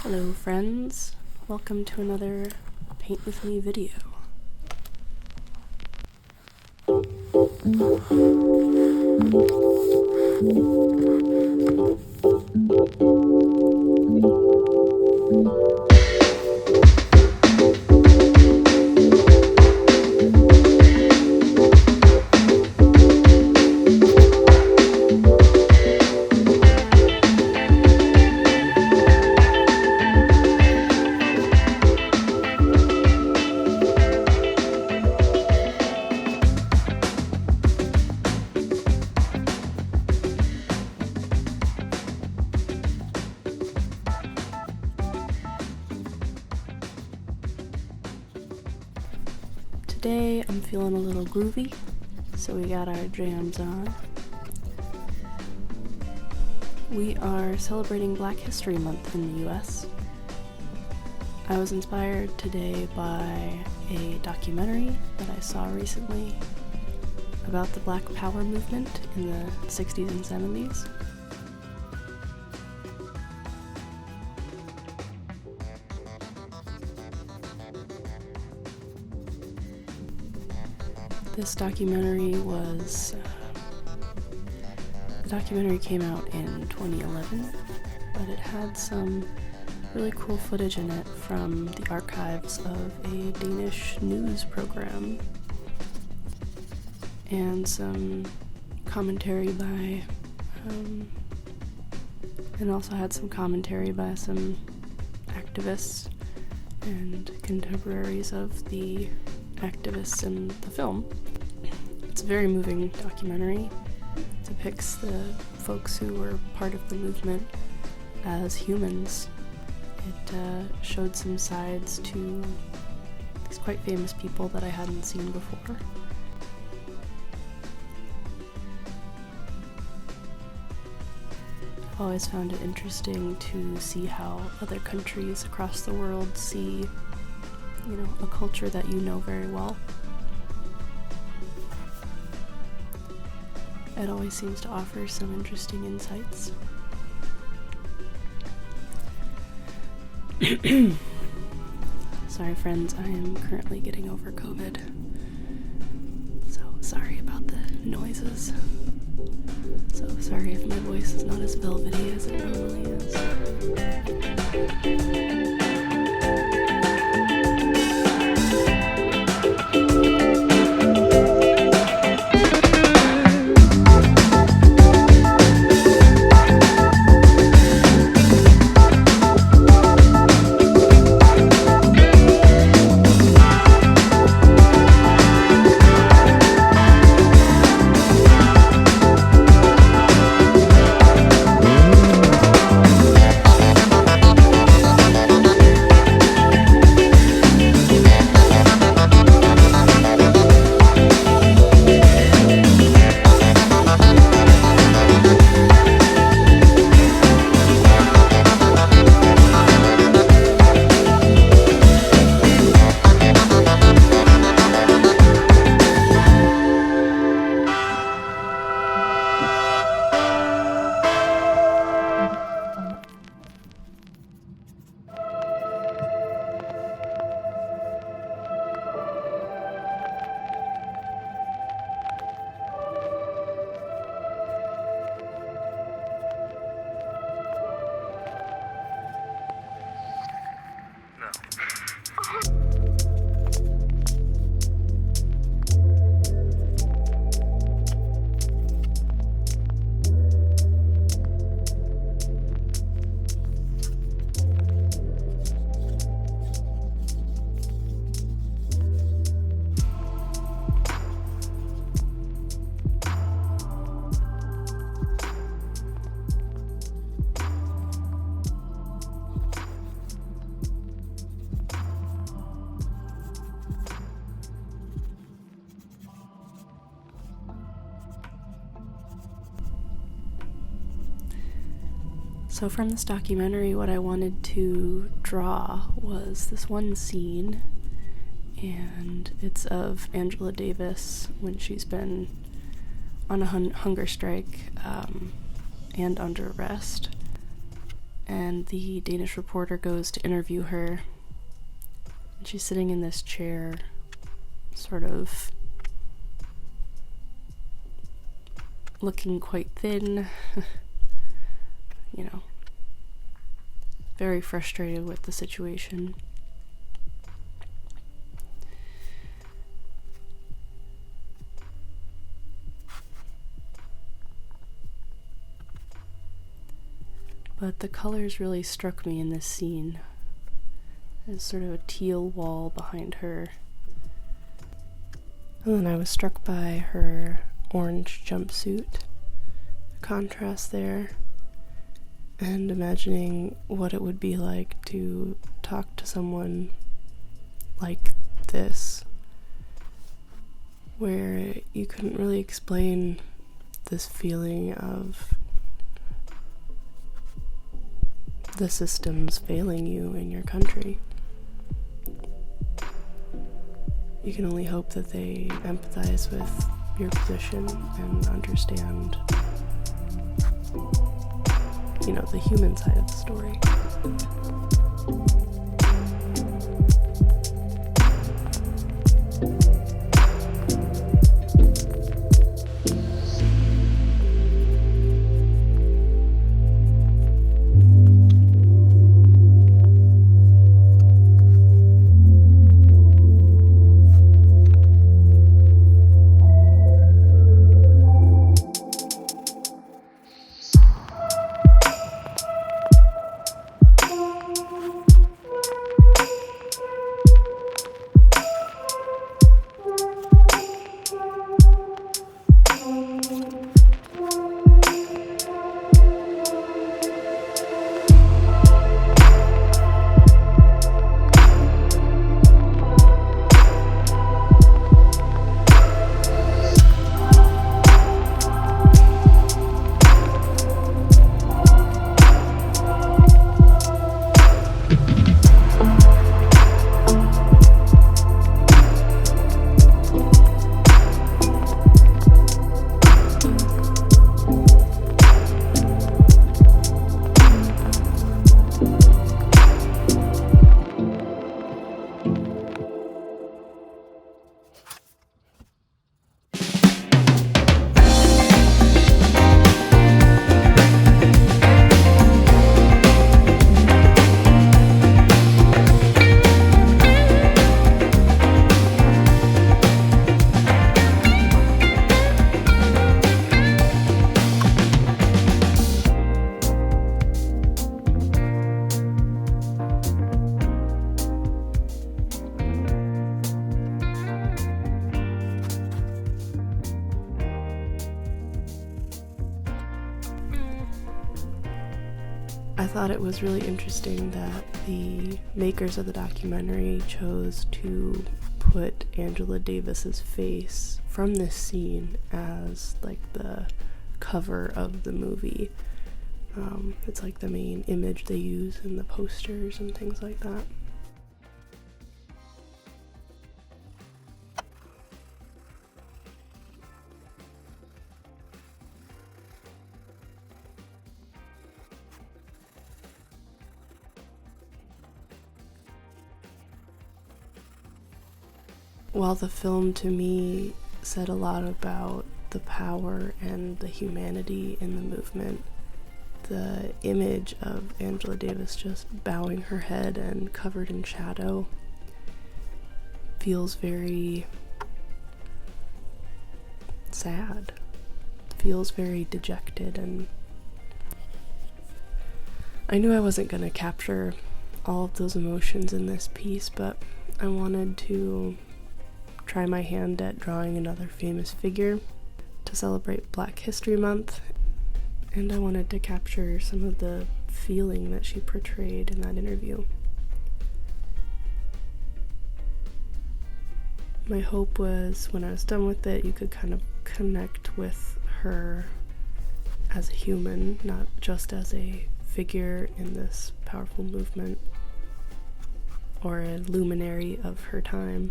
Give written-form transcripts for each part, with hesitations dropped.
Hello friends, welcome to another Paint With Me video. Today I'm feeling a little groovy, so we got our jams on. We are celebrating Black History Month in the US. I was inspired today by a documentary that I saw recently about the Black Power movement in the 60s and 70s. This documentary came out in 2011, but it had some really cool footage in it from the archives of a Danish news program, and some commentary by, and also had some commentary by some activists and contemporaries of the activists in the film. It's a very moving documentary. It depicts the folks who were part of the movement as humans. It showed some sides to these quite famous people that I hadn't seen before. I've always found it interesting to see how other countries across the world see, a culture that you know very well. It always seems to offer some interesting insights. Sorry friends, I am currently getting over COVID, so sorry about the noises. So sorry if my voice is not as velvety as it normally is. So from this documentary, what I wanted to draw was this one scene, and it's of Angela Davis when she's been on a hunger strike and under arrest. and the Danish reporter goes to interview her. And she's sitting in this chair, sort of looking quite thin, very frustrated with the situation. But the colors really struck me in this scene. There's sort of a teal wall behind her. And then I was struck by her orange jumpsuit, the contrast there, and imagining what it would be like to talk to someone like this, where you couldn't really explain this feeling of the systems failing you in your country. You can only hope that they empathize with your position and understand, the human side of the story. I thought it was really interesting that the makers of the documentary chose to put Angela Davis's face from this scene as like the cover of the movie. It's like the main image they use in the posters and things like that. While the film to me said a lot about the power and the humanity in the movement, the image of Angela Davis just bowing her head and covered in shadow feels very sad, feels very dejected, and I knew I wasn't going to capture all of those emotions in this piece, but I wanted to try my hand at drawing another famous figure to celebrate Black History Month, and I wanted to capture some of the feeling that she portrayed in that interview. My hope was when I was done with it, you could kind of connect with her as a human, not just as a figure in this powerful movement or a luminary of her time.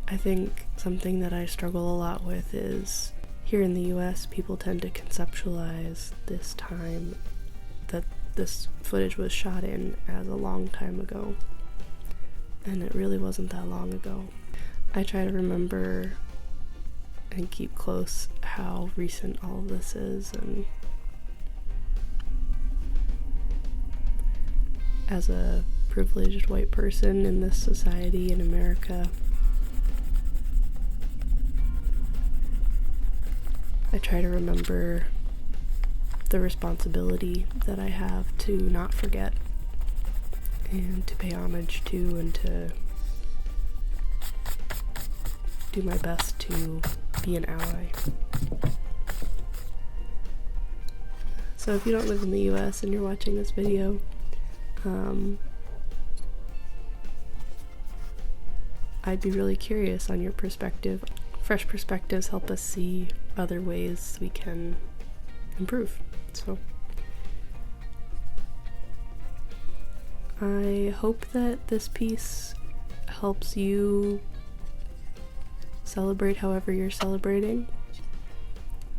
I think something that I struggle a lot with is here in the US, people tend to conceptualize this time that this footage was shot in as a long time ago, and it really wasn't that long ago. I try to remember and keep close how recent all of this is, and as a privileged white person in this society in America, I try to remember the responsibility that I have to not forget and to pay homage to and to do my best to be an ally. So if you don't live in the US and you're watching this video, I'd be really curious on your perspective. Fresh perspectives help us see other ways we can improve. So I hope that this piece helps you celebrate however you're celebrating,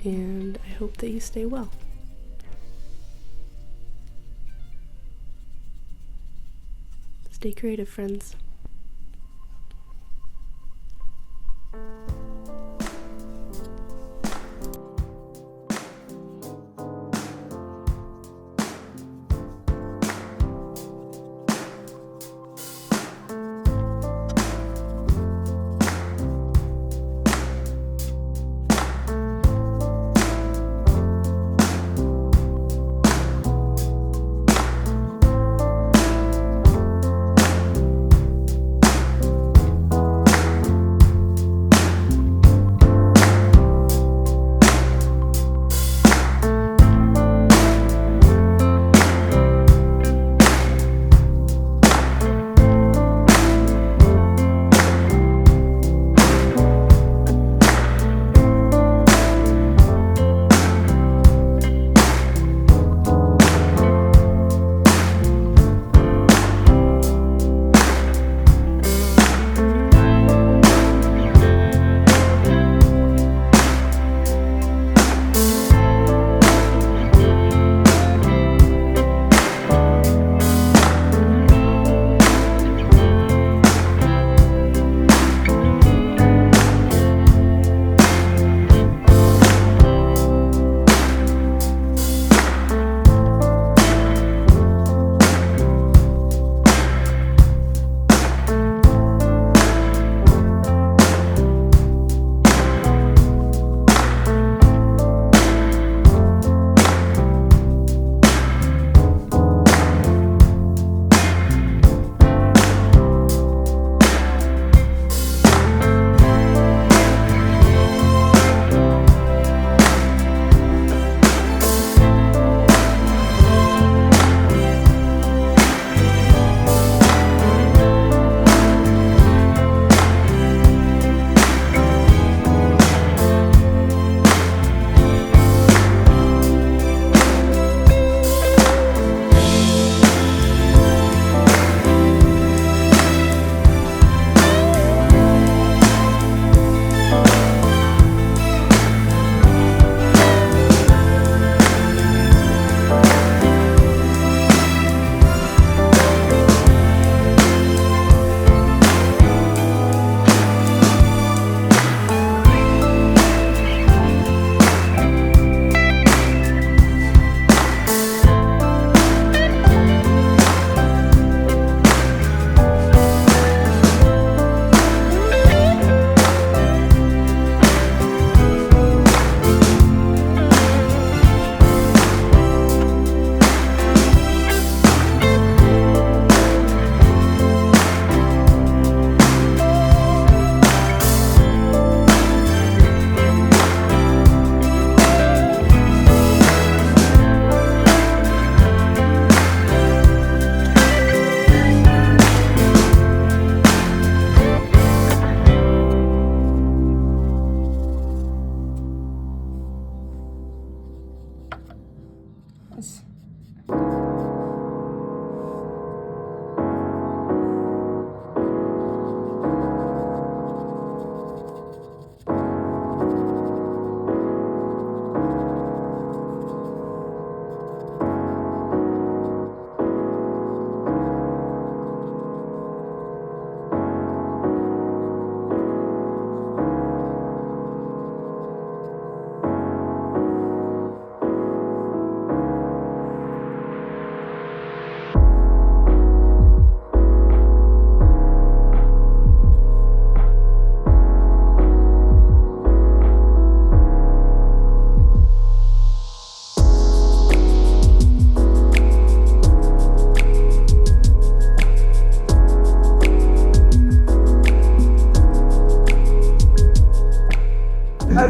and I hope that you stay well. Stay creative, friends.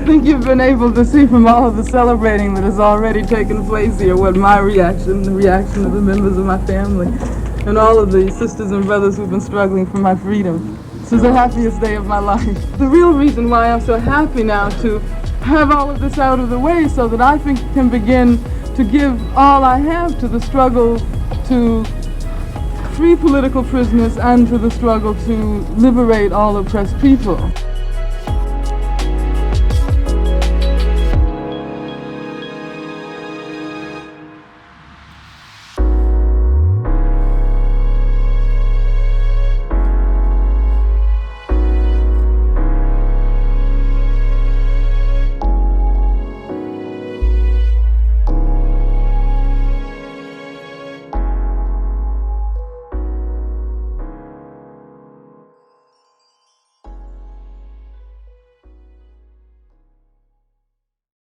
think you've been able to see from all of the celebrating that has already taken place here what my reaction, the reaction of the members of my family, and all of the sisters and brothers who've been struggling for my freedom. This is the happiest day of my life. The real reason why I'm so happy now to have all of this out of the way so that I can begin to give all I have to the struggle to free political prisoners and to the struggle to liberate all oppressed people.